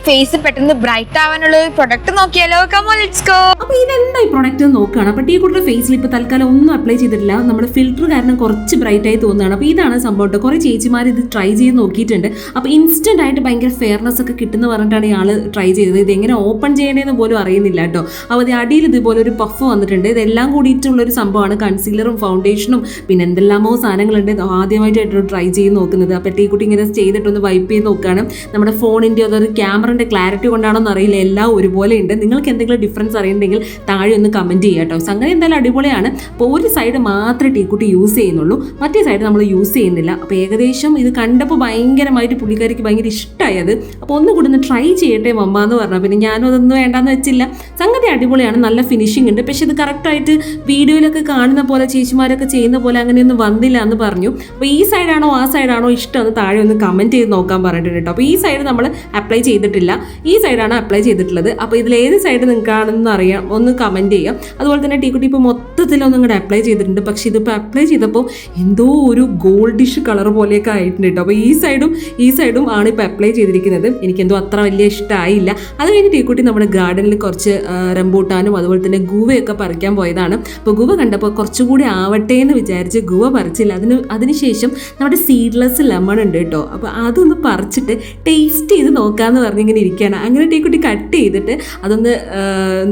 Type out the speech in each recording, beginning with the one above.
Face പെട്ടെന്ന് bright ആവാനുള്ള ഒരു പ്രൊഡക്റ്റ് നോക്കിയാലോ? Come on let's go. അപ്പൊ ഇതെന്താ ഈ പ്രൊഡക്റ്റ് നോക്കുകയാണ്. അപ്പൊ ടീക്കുട്ടിയുടെ ഫേസിൽ ഇപ്പൊ തൽക്കാലം ഒന്നും അപ്ലൈ ചെയ്തിട്ടില്ല. നമ്മുടെ ഫിൽറ്റർ കാരണം കുറച്ച് ബ്രൈറ്റ് ആയി തോന്നുകയാണ്. അപ്പൊ ഇതാണ് സംഭവം. കുറെ ചേച്ചിമാർ ഇത് ട്രൈ ചെയ്ത് നോക്കിയിട്ടുണ്ട്. അപ്പൊ ഇൻസ്റ്റന്റ് ആയിട്ട് ഭയങ്കര ഫെയർനെസ് ഒക്കെ കിട്ടുന്ന പറഞ്ഞിട്ടാണ് ഇയാൾ ട്രൈ ചെയ്തത്. ഇത് എങ്ങനെ ഓപ്പൺ ചെയ്യണേന്ന് പോലും അറിയുന്നില്ല കേട്ടോ. അപ്പോൾ അത് അടിയിൽ ഇതുപോലെ ഒരു പഫ് വന്നിട്ടുണ്ട്. ഇതെല്ലാം കൂടിയിട്ടുള്ള ഒരു സംഭവമാണ്. കൺസീലറും ഫൗണ്ടേഷനും പിന്നെ എന്തെല്ലാമോ സാധനങ്ങളുണ്ട്. ആദ്യമായിട്ടായിട്ട് ട്രൈ ചെയ്ത് നോക്കുന്നത്. അപ്പോൾ ടീക്കുട്ടി ഇങ്ങനെ ചെയ്തിട്ടൊന്ന് വൈപ്പ് ചെയ്ത് നോക്കുകയാണ്. നമ്മുടെ ഫോണിൻ്റെ അതൊരു ക്യാമറൻ്റെ ക്ലാരിറ്റി കൊണ്ടാണോ എന്നറിയില്ല, എല്ലാം ഒരുപോലെ ഉണ്ട്. നിങ്ങൾക്ക് എന്തെങ്കിലും ഡിഫറൻസ് അറിയുന്നുണ്ടെങ്കിൽ താഴെ ഒന്ന് കമൻറ്റ് ചെയ്യുക കേട്ടോ. സംഗതി എന്തായാലും അടിപൊളിയാണ്. അപ്പോൾ ഒരു സൈഡ് മാത്രമേ ടീക്കുട്ടി യൂസ് ചെയ്യുന്നുള്ളൂ, മറ്റേ സൈഡ് നമ്മൾ യൂസ് ചെയ്യുന്നില്ല. അപ്പോൾ ഏകദേശം ഇത് കണ്ടപ്പോൾ ഭയങ്കരമായിട്ട് പുള്ളിക്കാരിക്ക് ഭയങ്കര ഇഷ്ടമായത്. അപ്പോൾ ഒന്ന് കൂടി ഒന്ന് ട്രൈ ചെയ്യട്ടെ മമ്മ എന്ന് പറഞ്ഞു. പിന്നെ ഞാനും അതൊന്നും വേണ്ടാന്ന് വെച്ചില്ല. സംഗതി അടിപൊളിയാണ്, നല്ല ഫിനിഷിംഗ് ഉണ്ട്. പക്ഷെ ഇത് കറക്റ്റായിട്ട് വീഡിയോയിലൊക്കെ കാണുന്ന പോലെ ചേച്ചിമാരൊക്കെ ചെയ്യുന്ന പോലെ അങ്ങനെയൊന്നും വന്നില്ല എന്ന് പറഞ്ഞു. അപ്പോൾ ഈ സൈഡാണോ ആ സൈഡാണോ ഇഷ്ടം എന്ന് താഴെ ഒന്ന് കമൻറ്റ് ചെയ്ത് നോക്കാൻ പറഞ്ഞിട്ടുണ്ട് കേട്ടോ. അപ്പോൾ ഈ സൈഡ് നമ്മൾ അപ്ലൈ ചെയ്തിട്ടില്ല, ഈ സൈഡാണ് അപ്ലൈ ചെയ്തിട്ടുള്ളത്. അപ്പോൾ ഇതിൽ ഏത് സൈഡ് നിങ്ങൾക്കാണെന്ന് അറിയാം, ഒന്ന് കമൻറ്റ് ചെയ്യാം. അതുപോലെ തന്നെ ടീക്കുട്ടി ഇപ്പോൾ മൊത്തത്തിലൊന്നും ഇങ്ങോട്ട് അപ്ലൈ ചെയ്തിട്ടുണ്ട്. പക്ഷേ ഇതിപ്പോൾ അപ്ലൈ ചെയ്തപ്പോൾ എന്തോ ഒരു ഗോൾഡിഷ് കളർ പോലെയൊക്കെ ആയിട്ടുണ്ട് കേട്ടോ. അപ്പോൾ ഈ സൈഡും ആണ് ഇപ്പോൾ അപ്ലൈ ചെയ്തിരിക്കുന്നത്. എനിക്കെന്തോ അത്ര വലിയ ഇഷ്ടമായില്ല. അത് കഴിഞ്ഞ് ടീക്കുട്ടി നമ്മുടെ ഗാർഡനിൽ കുറച്ച് റംബൂട്ടാനും അതുപോലെ തന്നെ ഗുവയൊക്കെ പറിക്കാൻ പോയതാണ്. അപ്പോൾ ഗുവ കണ്ടപ്പോൾ കുറച്ചുകൂടി ആവട്ടെ എന്ന് വിചാരിച്ച് ഗുവ പറിച്ചില്ല. അതിനുശേഷം നമ്മുടെ സീഡ്ലെസ് ലെമൺ ഉണ്ട് കേട്ടോ. അപ്പോൾ അതൊന്ന് പറിച്ചിട്ട് ടേസ്റ്റ് ചെയ്ത് നോക്കാമെന്ന് പറഞ്ഞിങ്ങനെ ഇരിക്കുകയാണ്. അങ്ങനെ ടീക്കുട്ടി കട്ട് ചെയ്തിട്ട് അതൊന്ന്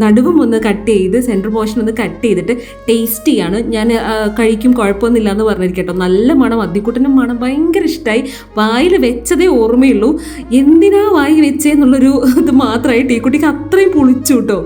നടുവും ഒന്ന് കട്ട് ചെയ്ത് സെൻറ്റർ പോർഷൻ ഒന്ന് കട്ട് ചെയ്തിട്ട് ടേസ്റ്റ് ചെയ്യാണ്. ഞാൻ കഴിക്കും, കുഴപ്പമൊന്നുമില്ല എന്ന് പറഞ്ഞിരിക്കട്ടോ. നല്ല മണം, അദ്ദിക്കുട്ടനും മണം ഭയങ്കര ഇഷ്ടമായി. വായിൽ വെച്ചതേ ഓർമ്മയുള്ളൂ. എന്തിനാ വായി വെച്ചേന്നുള്ളൊരു ഇത് മാത്രമായി ടീക്കുട്ടിക്ക് അത്രയും പൊളിച്ചു കേട്ടോ.